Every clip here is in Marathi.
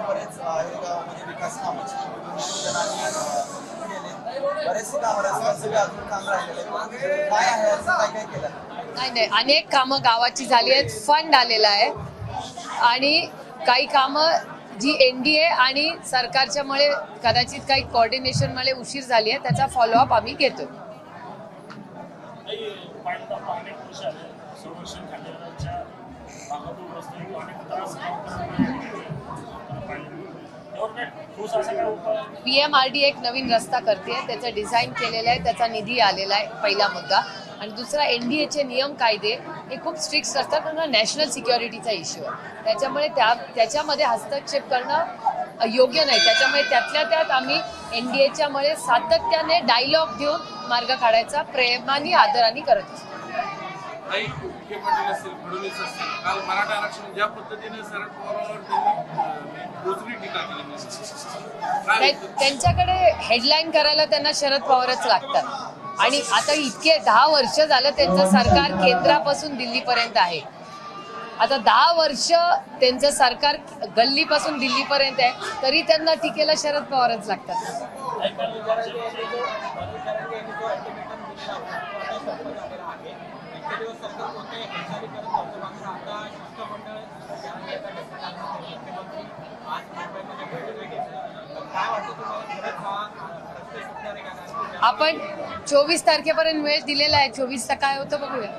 बरेच गावामध्ये विकास कामाची बरेचसे काम रस्त्याचे अजून काम राहिलेले काय आहे असं काय काय केलं? नाही, अनेक कामं गावाची झाली आहेत. फंड आलेला आहे आणि काही कामं जी NDA आणि सरकारच्यामुळे कदाचित काही कोऑर्डिनेशनमुळे उशीर झाली आहे, त्याचा फॉलोअप आम्ही घेतो. PMRD एक नवीन रस्ता करते, त्याचं डिझाईन केलेलं आहे, त्याचा निधी आलेला आहे, पहिला मुद्दा. आणि दुसरा NDAचे नियम कायदे हे खूप स्ट्रिक्ट असतात, कारण नॅशनल सिक्युरिटीचा इश्यू आहे. त्याच्यामुळे त्याच्यामध्ये हस्तक्षेप करणं योग्य नाही. त्याच्यामुळे त्यातल्या त्यात आम्ही NDAच्यामुळे सातत्याने डायलॉग देऊन मार्ग काढायचा प्रेमाने आदराने करत असतो. काल मराठा आरक्षण ज्या पद्धतीने शरद पवारांवर टीका केली, त्यांच्याकडे हेडलाईन करायला त्यांना शरद पवारच लागतात. आणि आता इतके 10 वर्ष झालं त्यांचं सरकार केंद्रापासून दिल्लीपर्यंत आहे. आता 10 वर्ष त्यांचं सरकार गल्लीपासून दिल्लीपर्यंत आहे, तरी त्यांना टीकेला शरद पवारच लागतात. आपण 24 तारखेपर्यंत वेळ दिलेला आहे. 24ला काय होतं बघूया.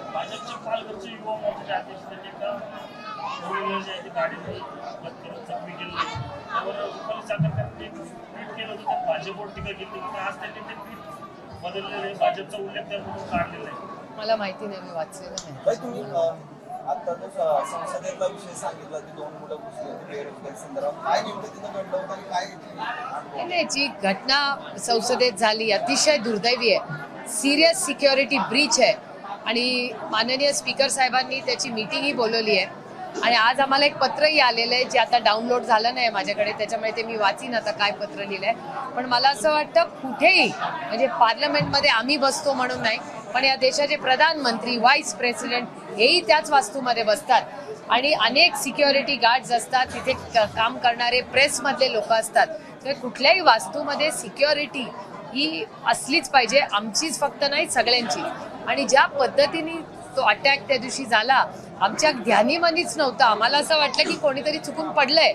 मला माहिती नाही, मी वाचलेलं नाही. तुम्ही आता जो संसदेतला विषय सांगितला की 2 मुलं घुसली होती बेरोजगारी संदर्भात, काय नेमकं तिथं घडलं होतं आणि काय जी घटना संसदेत झाली अतिशय दुर्दैवी आहे. सिरियस सिक्युरिटी ब्रीच आहे आणि माननीय स्पीकर साहेबांनी त्याची मीटिंगही बोलवली आहे. आणि आज आम्हाला एक पत्रही आलेलं आहे, जे आता डाउनलोड झालं नाही माझ्याकडे, त्याच्यामुळे ते मी वाचीन आता काय पत्र लिहिलंय. पण मला असं वाटतं कुठेही म्हणजे पार्लमेंटमध्ये आम्ही बसतो म्हणून नाही, पण या देशाचे प्रधानमंत्री, व्हाईस प्रेसिडेंट हेही त्याच वास्तूमध्ये बसतात. आणि अनेक सिक्युरिटी गार्ड्स असतात तिथे, काम करणारे प्रेसमधले लोक असतात. तर कुठल्याही वास्तूमध्ये सिक्युरिटी ही असलीच पाहिजे, आमचीच फक्त नाही सगळ्यांची. आणि ज्या पद्धतीने तो अटॅक त्या दिवशी झाला, आमच्या ध्यानीमनीच नव्हता. आम्हाला असं वाटलं की कोणीतरी चुकून पडलंय,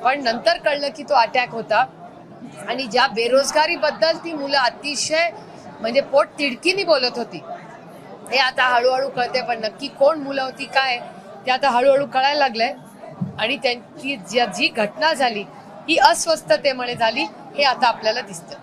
पण नंतर कळलं की तो अटॅक होता. आणि ज्या बेरोजगारीबद्दल ती मुलं अतिशय म्हणजे पोट तिडकीने बोलत होती, हे आता हळूहळू कळते. पण नक्की कोण मुलं होती काय ते आता हळूहळू कळायला लागलंय. आणि त्यांची जी घटना झाली ही अस्वस्थतेमुळे झाली, हे आता आपल्याला दिसतं.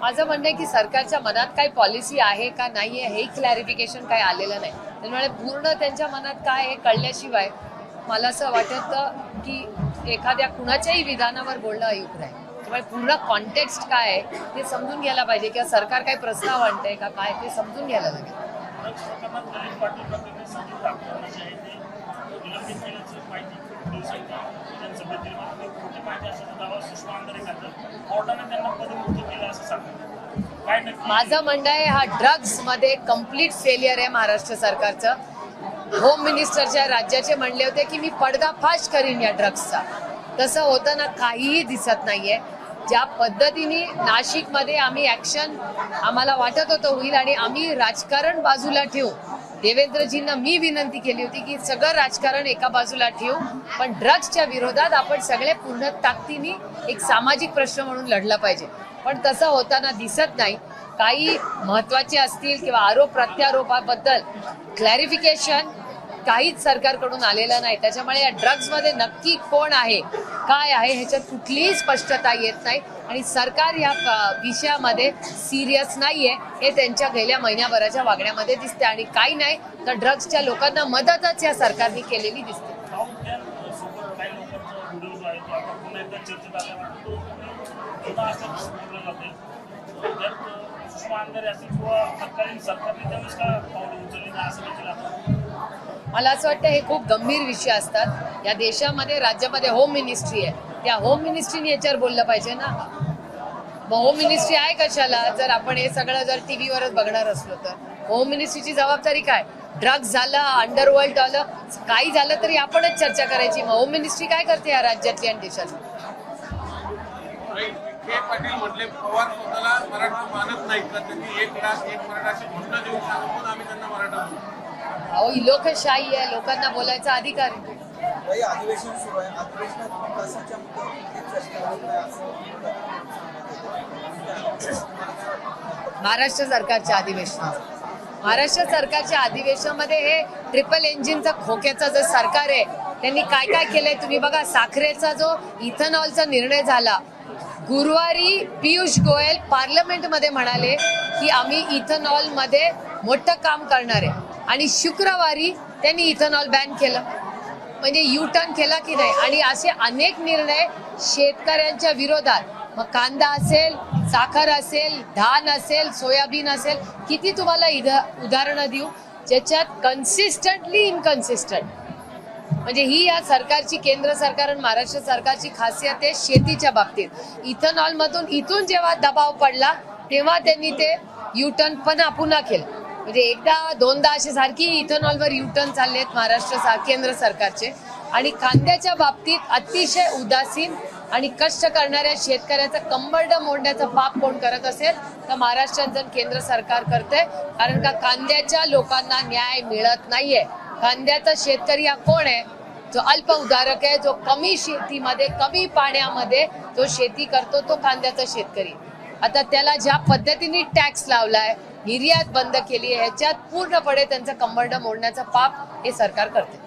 माझं म्हणणं आहे की सरकारच्या मनात काही पॉलिसी आहे का नाही आहे, हे क्लॅरिफिकेशन काही आलेलं नाही. त्यामुळे पूर्ण त्यांच्या मनात काय हे कळल्याशिवाय मला असं वाटतं की एखाद्या कुणाच्याही विधानावर बोलणं अयोग्य आहे. त्यामुळे पूर्ण कॉन्टेक्स्ट काय आहे ते समजून घ्यायला पाहिजे, किंवा सरकार काही प्रस्ताव आणतंय का काय ते समजून घ्यायला लागेल. माझं म्हणणं आहे हा ड्रग्स मध्ये कम्प्लीट फेलियर आहे महाराष्ट्र सरकारचं. होम मिनिस्टरच्या राज्याचे म्हणले होते की मी पर्दाफाश करीन या ड्रग्सचा, तसं होताना काहीही दिसत नाहीये. ज्या पद्धतीने नाशिकमध्ये आम्ही ऍक्शन आम्हाला वाटत होतं होईल, आणि आम्ही राजकारण बाजूला ठेवू, देवेंद्रजींना मी विनंती केली होती की सगळं राजकारण एका बाजूला ठेवू, पण ड्रग्सच्या विरोधात आपण सगळे पूर्ण ताकदीने एक सामाजिक प्रश्न म्हणून लढला पाहिजे. पण तसं होताना दिसत नाही. काही महत्वाचे असतील किंवा आरोप प्रत्यारोपाबद्दल क्लॅरिफिकेशन काहीच सरकारकडून आलेलं नाही. त्याच्यामुळे या ड्रग्समध्ये नक्की कोण आहे काय आहे ह्याच्यात कुठलीही स्पष्टता येत नाही. आणि सरकार या विषयामध्ये सिरियस नाहीये हे त्यांच्या गेल्या महिन्याभराच्या वागण्यामध्ये दिसते. आणि काही नाही तर ड्रग्सच्या लोकांना मदतच या सरकारने केलेली दिसते. मला असं वाटतं हे खूप गंभीर विषय असतात. या देशामध्ये राज्यामध्ये होम मिनिस्ट्री आहे, त्या होम मिनिस्ट्रीने याच्यावर बोललं पाहिजे ना. होम मिनिस्ट्री आहे कशाला? जर आपण हे सगळं जर टीव्हीवरच बघणार असलो तर होम मिनिस्ट्रीची जबाबदारी काय? ड्रग्ज झालं, अंडरवर्ल्ड झालं, काही झालं तरी आपणच चर्चा करायची. मग होम मिनिस्ट्री काय करते या राज्यातली आणि देशातली? विखे पाटील म्हटले पवार स्वतःला मराठा मानत नाहीत का? त्यांनी 1 लाख 1 मराठाची घोषणा देऊन सांगून आम्ही त्यांना मराठा म्हणतो. अहो, ही लोकशाही आहे, लोकांना बोलायचा अधिकार आहे. काही अधिवेशन सुरू आहे, अधिवेशनात विकासाच्या मुद्द्यावर चर्चा होत नाही असं महाराष्ट्र सरकारच्या अधिवेशनामध्ये हे ट्रिपल इंजिनचं खोक्याचं जे सरकार आहे त्यांनी काय काय केलंय तुम्ही बघा. साखरेचा जो इथेनॉलचा निर्णय झाला, गुरुवारी पियुष गोयल पार्लमेंटमध्ये म्हणाले की आम्ही इथेनॉलमध्ये मोठं काम करणार आहे, आणि शुक्रवारी त्यांनी इथेनॉल बॅन केलं. म्हणजे यू टर्न केला की नाही? आणि असे अनेक निर्णय शेतकऱ्यांच्या विरोधात, मग कांदा असेल, साखर असेल, धान असेल, सोयाबीन असेल, किती तुम्हाला उदाहरणं देऊ ज्याच्यात कन्सिस्टंटली इनकन्सिस्टंट. म्हणजे ही या सरकारची, केंद्र सरकार आणि महाराष्ट्र सरकारची खासियत आहे शेतीच्या बाबतीत. इथेनॉलमधून इथून जेव्हा दबाव पडला तेव्हा त्यांनी ते यू टर्न पुन्हा केलं. म्हणजे एकदा दोनदा असे सारखी इथेनॉलवर यू टर्न चालले आहेत महाराष्ट्र केंद्र सरकारचे. आणि कांद्याच्या बाबतीत अतिशय उदासीन आणि कष्ट करणाऱ्या शेतकऱ्याचा कंबरड मोडण्याचं पाप कोण करत असेल तर महाराष्ट्रात केंद्र सरकार करते. कारण का कांद्याच्या लोकांना न्याय मिळत नाहीये. कांद्याचा शेतकरी हा कोण आहे? जो अल्प उदारक आहे, जो कमी शेतीमध्ये, कमी पाण्यामध्ये जो शेती करतो, तो कांद्याचा शेतकरी. आता त्याला ज्या पद्धतीने टॅक्स लावलाय, निर्यात बंद केली आहे, ह्याच्यात पूर्णपणे त्यांचं कंबरड मोडण्याचं पाप हे सरकार करते.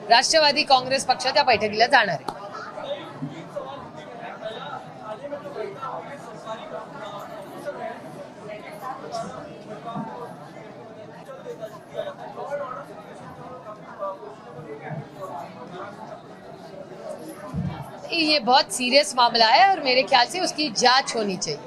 राष्ट्रवादी काँग्रेस पक्ष त्या बैठकीला जाणार आहे. ये बहुत सीरियस मामला है और मेरे ख्याल से उसकी जांच होनी चाहिए.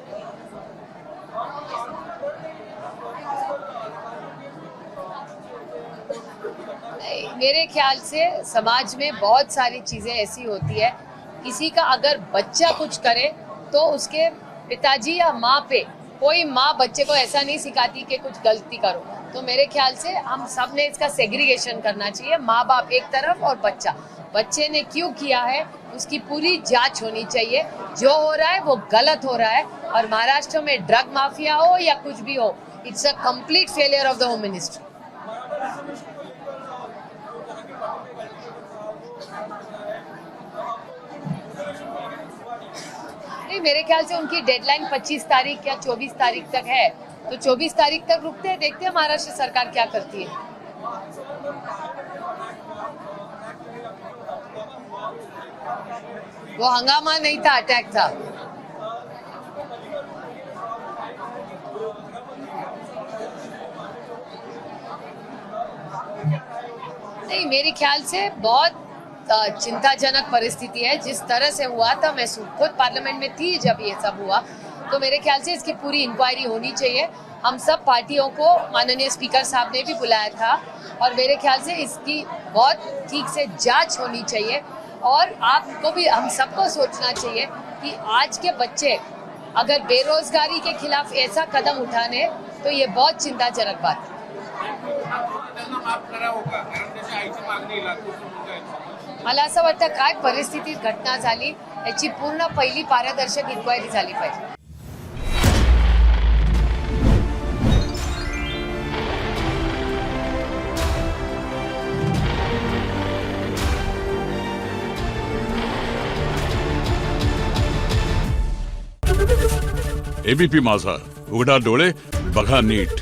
मेरे ख्याल से समाज में बहुत सारी चीजें ऐसी होती है, किसी का अगर बच्चा कुछ करे तो उसके पिताजी या माँ पे, कोई माँ बच्चे को ऐसा नहीं सिखाती कि कुछ गलती करो. तो मेरे ख्याल से हम सब ने इसका सेग्रीगेशन करना चाहिए. माँ बाप एक तरफ और बच्चे ने क्यों किया है उसकी पूरी जांच होनी चाहिए. जो हो रहा है वो गलत हो रहा है. और महाराष्ट्र में ड्रग माफिया हो या कुछ भी हो, it's a complete failure of the home ministry. नहीं, मेरे ख्याल से उनकी डेडलाइन 25 तारीख या 24 तारीख तक है, तो 24 तारीख तक रुकते हैं, देखते हैं महाराष्ट्र सरकार क्या करती है. वो हंगामा नहीं था, अटैक था. नहीं, मेरे ख्याल से बहुत चिंताजनक परिस्थिति है. जिस तरह से हुआ था, मैं खुद पार्लियामेंट में थी जब ये सब हुआ, तो मेरे ख्याल से इसकी पूरी इंक्वायरी होनी चाहिए. हम सब पार्टियों को माननीय स्पीकर साहब ने भी बुलाया था, और मेरे ख्याल से इसकी बहुत ठीक से जांच होनी चाहिए. और आपको भी, हम सबको सोचना चाहिए कि आज के बच्चे अगर बेरोजगारी के खिलाफ ऐसा कदम उठाने, तो ये बहुत चिंताजनक बात है. मला असं वाटतं काय परिस्थितीत घटना झाली याची पूर्ण पहिली पारदर्शक इन्क्वायरी झाली पाहिजे. एबीपी माझा, उघडा डोळे बघा नीट.